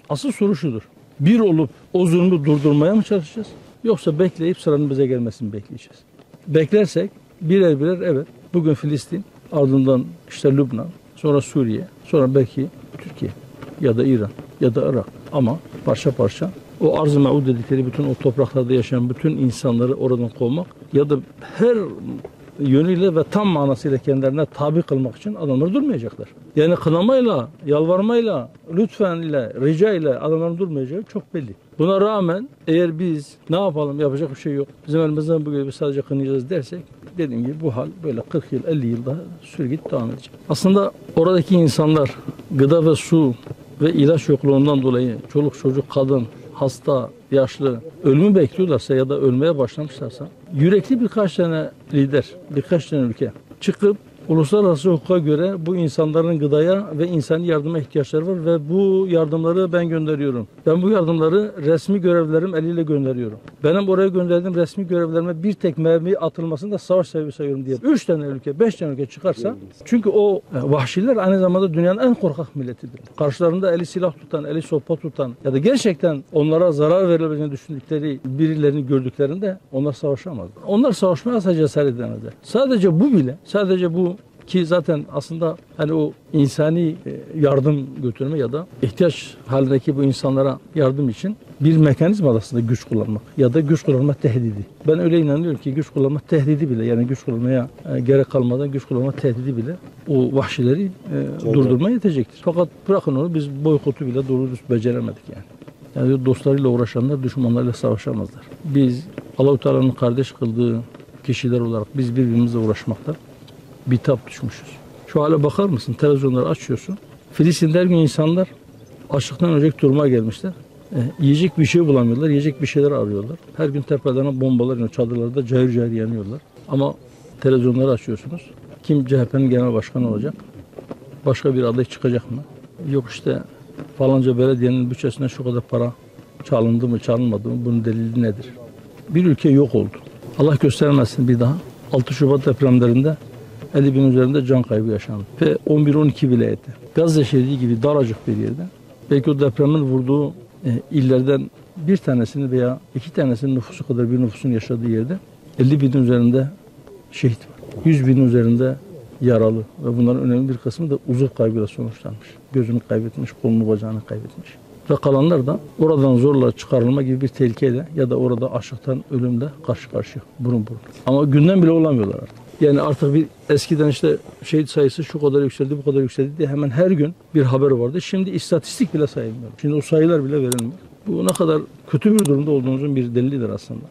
Asıl soru şudur. Bir olup o zulmü durdurmaya mı çalışacağız? Yoksa bekleyip sıranın bize gelmesini bekleyeceğiz. Beklersek birer birer evet bugün Filistin, ardından işte Lübnan, sonra Suriye, sonra belki Türkiye ya da İran ya da Irak. Ama parça parça o arz-ı me'ud dedikleri bütün o topraklarda yaşayan bütün insanları oradan kovmak ya da her yönüyle ve tam manasıyla kendilerine tabi kılmak için adamlar durmayacaklar. Yani kınamayla, yalvarmayla, lütfenle, rica ile adamların durmayacağı çok belli. Buna rağmen eğer biz ne yapalım yapacak bir şey yok. Bizim elimizden bu gibi sadece kınayacağız dersek dediğim gibi bu hal böyle 40 yıl 50 yıl daha sürgüt devam edecek. Aslında oradaki insanlar gıda ve su ve ilaç yokluğundan dolayı çoluk çocuk kadın hasta, yaşlı, ölümü bekliyorlarsa ya da ölmeye başlamışlarsa yürekli birkaç tane lider, birkaç tane ülke çıkıp uluslararası hukuka göre bu insanların gıdaya ve insani yardıma ihtiyaçları var ve bu yardımları ben gönderiyorum. Ben bu yardımları resmi görevlilerim eliyle gönderiyorum. Benim oraya gönderdiğim resmi görevlerime bir tek mermi atılmasını da savaş sebebi sayıyorum diye 3 tane ülke, 5 tane ülke çıkarsa çünkü o vahşiler aynı zamanda dünyanın en korkak milletidir. Karşılarında eli silah tutan, eli sopa tutan ya da gerçekten onlara zarar verilebileceğini düşündükleri birilerini gördüklerinde onlar savaşamazlar. Onlar savaşmaya asla cesaret edemezler. Sadece bu ki zaten aslında hani o insani yardım götürme ya da ihtiyaç halindeki bu insanlara yardım için bir mekanizma aslında güç kullanmak ya da güç kullanma tehdidi. Ben öyle inanıyorum ki güç kullanma tehdidi bile yani güç kullanmaya gerek kalmadan güç kullanma tehdidi bile o vahşileri durdurmaya yetecektir. Fakat bırakın onu biz boykotu bile doğru düz beceremedik yani. Yani dostlarıyla uğraşanlar düşmanlarıyla savaşamazlar. Biz Allah-u Teala'nın kardeş kıldığı kişiler olarak biz birbirimizle uğraşmakta bitap düşmüşüz. Şu hale bakar mısın? Televizyonları açıyorsun. Filistin'de her gün insanlar açlıktan ölecek duruma gelmişler. Yiyecek bir şey bulamıyorlar. Yiyecek bir şeyler arıyorlar. Her gün tepelerine bombalar iniyor. Çadırlarda cayır cayır yanıyorlar. Ama televizyonları açıyorsunuz. Kim CHP'nin genel başkanı olacak? Başka bir aday çıkacak mı? Yok işte falanca belediyenin bütçesinden şu kadar para çalındı mı çalınmadı mı? Bunun delili nedir? Bir ülke yok oldu. Allah göstermesin bir daha. 6 Şubat depremlerinde 50 bin üzerinde can kaybı yaşandı. Ve 11-12 vilayette. Gazze şeridi gibi daracık bir yerde. Belki o depremin vurduğu illerden bir tanesini veya 2 tanesinin nüfusu kadar bir nüfusun yaşadığı yerde 50 bin üzerinde şehit var. 100 bin üzerinde yaralı ve bunların önemli bir kısmı da uzuv kaybıyla sonuçlanmış. Gözünü kaybetmiş, kolunu bacağını kaybetmiş. Ve kalanlar da oradan zorla çıkarılma gibi bir tehlikeyle ya da orada açlıktan ölümle karşı karşıya burun burun. Ama gündem bile olamıyorlar artık. Yani artık bir eskiden işte şehit sayısı şu kadar yükseldi, bu kadar yükseldi diye hemen her gün bir haber vardı. Şimdi istatistik bile sayılmıyor. Şimdi o sayılar bile verilmiyor. Bu ne kadar kötü bir durumda olduğumuzun bir delilidir aslında.